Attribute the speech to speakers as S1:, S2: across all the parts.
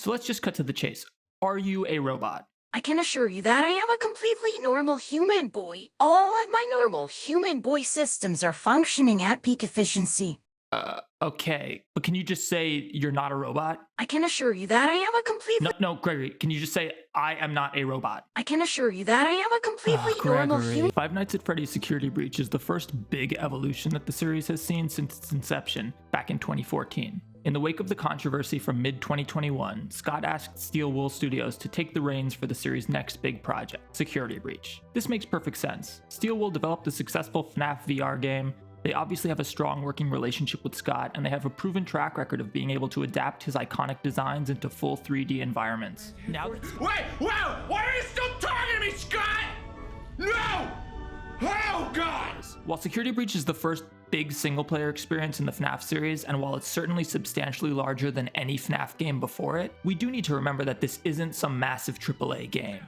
S1: So let's just cut to the chase. Are you a robot?
S2: I can assure you that I am a completely normal human boy. All of my normal human boy systems are functioning at peak efficiency.
S1: Okay, but can you just say you're not a robot?
S2: I can assure you that I am a completely...
S1: No, Gregory, can you just say I am not a robot?
S2: I can assure you that I am a completely normal human...
S1: Five Nights at Freddy's Security Breach is the first big evolution that the series has seen since its inception back in 2014. In the wake of the controversy from mid-2021, Scott asked Steel Wool Studios to take the reins for the series' next big project, Security Breach. This makes perfect sense. Steel Wool developed a successful FNAF VR game. They obviously have a strong working relationship with Scott, and they have a proven track record of being able to adapt his iconic designs into full 3D environments. Now
S3: Wait! Wow! Why are you still talking to me, Scott? No! Oh, God!
S1: While Security Breach is the first big single-player experience in the FNAF series, and while it's certainly substantially larger than any FNAF game before it, we do need to remember that this isn't some massive AAA game.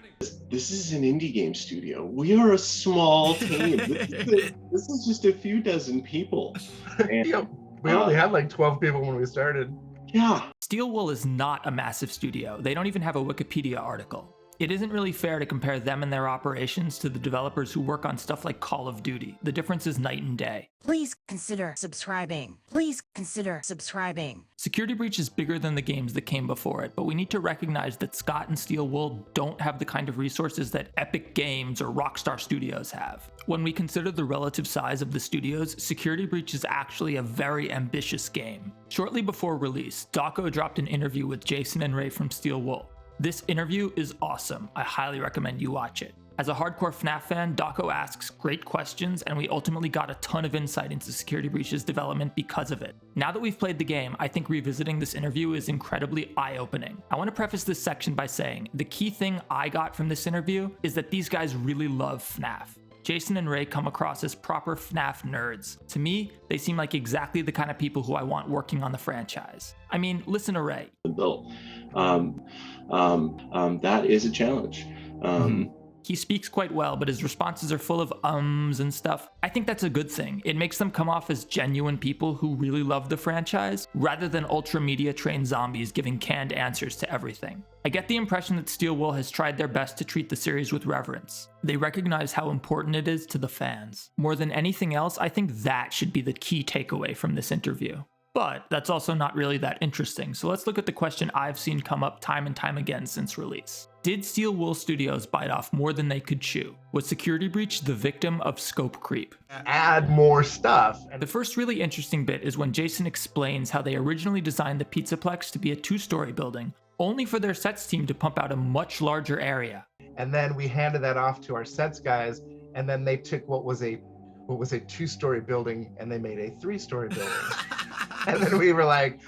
S4: This is an indie game studio. We are a small team. This is just a few dozen people. And,
S5: Yep. We only had like 12 people when we started.
S4: yeah.
S1: Steel Wool is not a massive studio. They don't even have a Wikipedia article. It isn't really fair to compare them and their operations to the developers who work on stuff like Call of Duty. The difference is night and day.
S2: Please consider subscribing. Please consider subscribing.
S1: Security Breach is bigger than the games that came before it, but we need to recognize that Scott and Steel Wool don't have the kind of resources that Epic Games or Rockstar Studios have. When we consider the relative size of the studios, Security Breach is actually a very ambitious game. Shortly before release, DAWKO dropped an interview with Jason and Ray from Steel Wool. This interview is awesome. I highly recommend you watch it. As a hardcore FNAF fan, DAWKO asks great questions, and we ultimately got a ton of insight into Security Breach's development because of it. Now that we've played the game, I think revisiting this interview is incredibly eye-opening. I want to preface this section by saying, the key thing I got from this interview is that these guys really love FNAF. Jason and Ray come across as proper FNAF nerds. To me, they seem like exactly the kind of people who I want working on the franchise. I mean, listen to Ray.
S4: Built. That is a challenge.
S1: He speaks quite well, but his responses are full of ums and stuff. I think that's a good thing. It makes them come off as genuine people who really love the franchise, rather than ultra media trained zombies giving canned answers to everything. I get the impression that Steel Wool has tried their best to treat the series with reverence. They recognize how important it is to the fans. More than anything else, I think that should be the key takeaway from this interview. But that's also not really that interesting, so let's look at the question I've seen come up time and time again since release. Did Steel Wool Studios bite off more than they could chew? Was Security Breach the victim of scope creep?
S5: Add more stuff.
S1: The first really interesting bit is when Jason explains how they originally designed the Pizzaplex to be a 2-story building, only for their sets team to pump out a much larger area.
S5: And then we handed that off to our sets guys, and then they took what was a 2-story building and they made a 3-story building. And then we were like,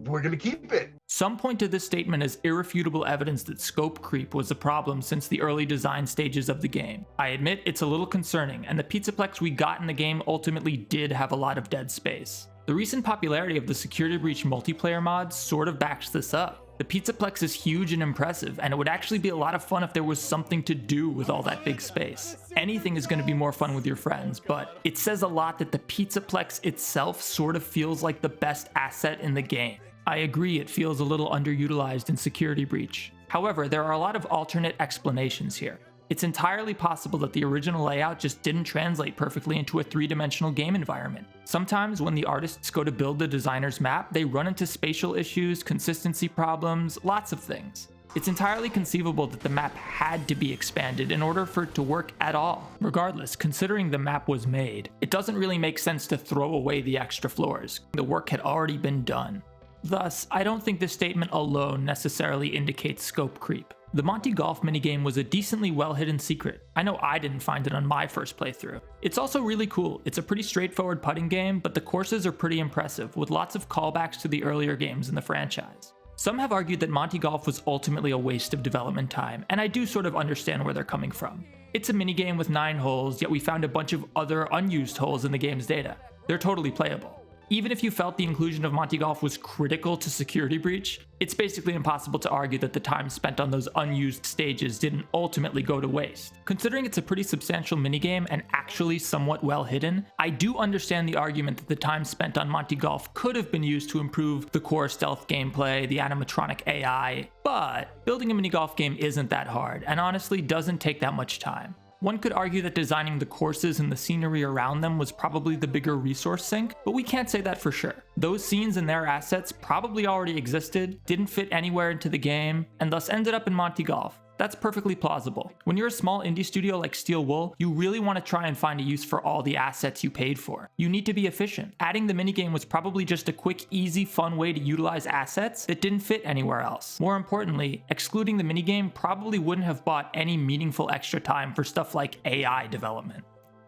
S5: we're gonna keep it.
S1: Some point to this statement as irrefutable evidence that scope creep was a problem since the early design stages of the game. I admit it's a little concerning, and the Pizzaplex we got in the game ultimately did have a lot of dead space. The recent popularity of the Security Breach multiplayer mods sort of backs this up. The Pizzaplex is huge and impressive, and it would actually be a lot of fun if there was something to do with all that big space. Anything is going to be more fun with your friends, but it says a lot that the Pizzaplex itself sort of feels like the best asset in the game. I agree it feels a little underutilized in Security Breach. However, there are a lot of alternate explanations here. It's entirely possible that the original layout just didn't translate perfectly into a 3-dimensional game environment. Sometimes when the artists go to build the designer's map, they run into spatial issues, consistency problems, lots of things. It's entirely conceivable that the map had to be expanded in order for it to work at all. Regardless, considering the map was made, it doesn't really make sense to throw away the extra floors. The work had already been done. Thus, I don't think this statement alone necessarily indicates scope creep. The Monty Golf minigame was a decently well-hidden secret. I know I didn't find it on my first playthrough. It's also really cool. It's a pretty straightforward putting game, but the courses are pretty impressive, with lots of callbacks to the earlier games in the franchise. Some have argued that Monty Golf was ultimately a waste of development time, and I do sort of understand where they're coming from. It's a minigame with 9 holes, yet we found a bunch of other unused holes in the game's data. They're totally playable. Even if you felt the inclusion of Monty Golf was critical to Security Breach, it's basically impossible to argue that the time spent on those unused stages didn't ultimately go to waste. Considering it's a pretty substantial minigame and actually somewhat well hidden, I do understand the argument that the time spent on Monty Golf could have been used to improve the core stealth gameplay, the animatronic AI, but building a mini-golf game isn't that hard, and honestly doesn't take that much time. One could argue that designing the courses and the scenery around them was probably the bigger resource sink, but we can't say that for sure. Those scenes and their assets probably already existed, didn't fit anywhere into the game, and thus ended up in Monty Golf. That's perfectly plausible. When you're a small indie studio like Steel Wool, you really want to try and find a use for all the assets you paid for. You need to be efficient. Adding the minigame was probably just a quick, easy, fun way to utilize assets that didn't fit anywhere else. More importantly, excluding the minigame probably wouldn't have bought any meaningful extra time for stuff like AI development.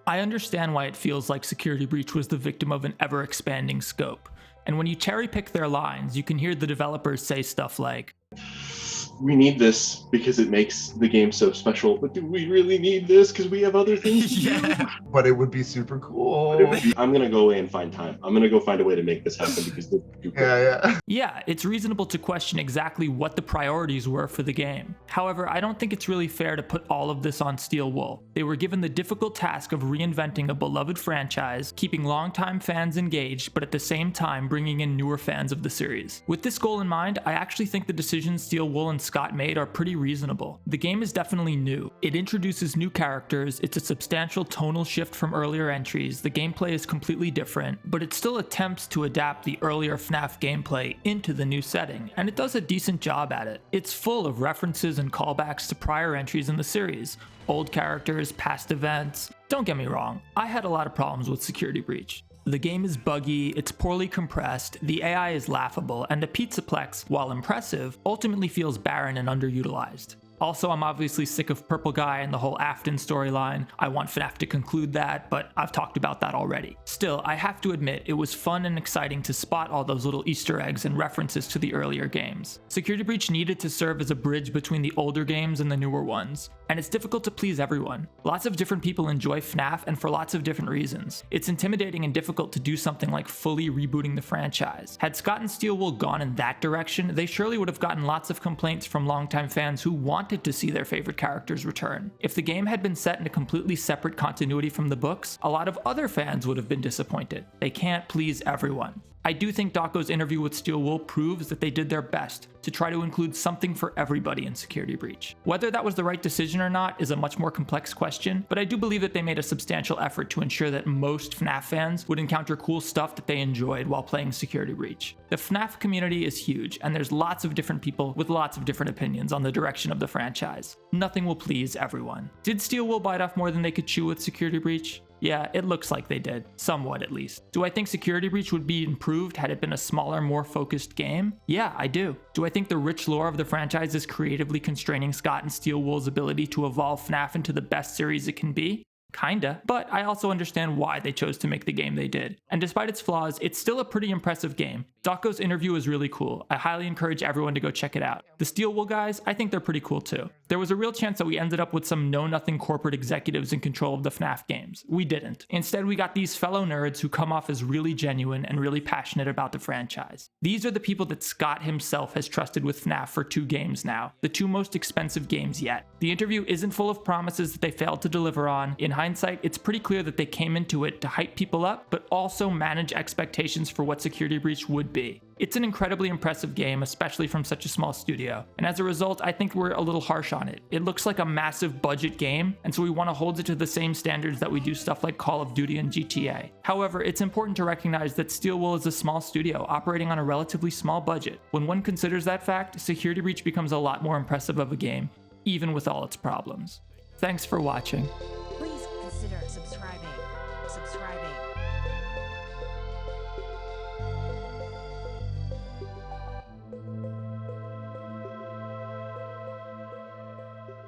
S1: I understand why it feels like Security Breach was the victim of an ever-expanding scope. And when you cherry-pick their lines, you can hear the developers say stuff like,
S4: "We need this because it makes the game so special, but do we really need this because we have other things to do?"
S5: But it would be super cool.
S4: I'm gonna go away and find time. I'm gonna go find a way to make this happen because this is too cool.
S1: Yeah, it's reasonable to question exactly what the priorities were for the game. However, I don't think it's really fair to put all of this on Steel Wool. They were given the difficult task of reinventing a beloved franchise, keeping longtime fans engaged, but at the same time bringing in newer fans of the series. With this goal in mind, I actually think the decisions Steel Wool and Scott made are pretty reasonable. The game is definitely new. It introduces new characters, it's a substantial tonal shift from earlier entries, the gameplay is completely different, but it still attempts to adapt the earlier FNAF gameplay into the new setting, and it does a decent job at it. It's full of references and callbacks to prior entries in the series, old characters, past events. Don't get me wrong, I had a lot of problems with Security Breach. The game is buggy, it's poorly compressed, the AI is laughable, and the Pizzaplex, while impressive, ultimately feels barren and underutilized. Also, I'm obviously sick of Purple Guy and the whole Afton storyline. I want FNAF to conclude that, but I've talked about that already. Still, I have to admit, it was fun and exciting to spot all those little Easter eggs and references to the earlier games. Security Breach needed to serve as a bridge between the older games and the newer ones, and it's difficult to please everyone. Lots of different people enjoy FNAF, and for lots of different reasons. It's intimidating and difficult to do something like fully rebooting the franchise. Had Scott and Steel Wool gone in that direction, they surely would have gotten lots of complaints from longtime fans who wanted to see their favorite characters return. If the game had been set in a completely separate continuity from the books, a lot of other fans would have been disappointed. They can't please everyone. I do think DAWKO's interview with Steel Wool proves that they did their best to try to include something for everybody in Security Breach. Whether that was the right decision or not is a much more complex question, but I do believe that they made a substantial effort to ensure that most FNAF fans would encounter cool stuff that they enjoyed while playing Security Breach. The FNAF community is huge, and there's lots of different people with lots of different opinions on the direction of the franchise. Nothing will please everyone. Did Steel Wool bite off more than they could chew with Security Breach? Yeah, it looks like they did. Somewhat, at least. Do I think Security Breach would be improved had it been a smaller, more focused game? Yeah, I do. Do I think the rich lore of the franchise is creatively constraining Scott and Steel Wool's ability to evolve FNAF into the best series it can be? Kinda, but I also understand why they chose to make the game they did. And despite its flaws, it's still a pretty impressive game. DAWKO's interview is really cool. I highly encourage everyone to go check it out. The Steel Wool guys, I think they're pretty cool too. There was a real chance that we ended up with some know-nothing corporate executives in control of the FNAF games. We didn't. Instead, we got these fellow nerds who come off as really genuine and really passionate about the franchise. These are the people that Scott himself has trusted with FNAF for 2 games now, the 2 most expensive games yet. The interview isn't full of promises that they failed to deliver on. In hindsight, it's pretty clear that they came into it to hype people up, but also manage expectations for what Security Breach would be. It's an incredibly impressive game, especially from such a small studio, and as a result, I think we're a little harsh on it. It looks like a massive budget game, and so we want to hold it to the same standards that we do stuff like Call of Duty and GTA. However, it's important to recognize that Steel Wool is a small studio operating on a relatively small budget. When one considers that fact, Security Breach becomes a lot more impressive of a game, even with all its problems. Thanks for watching.
S2: Please consider subscribing.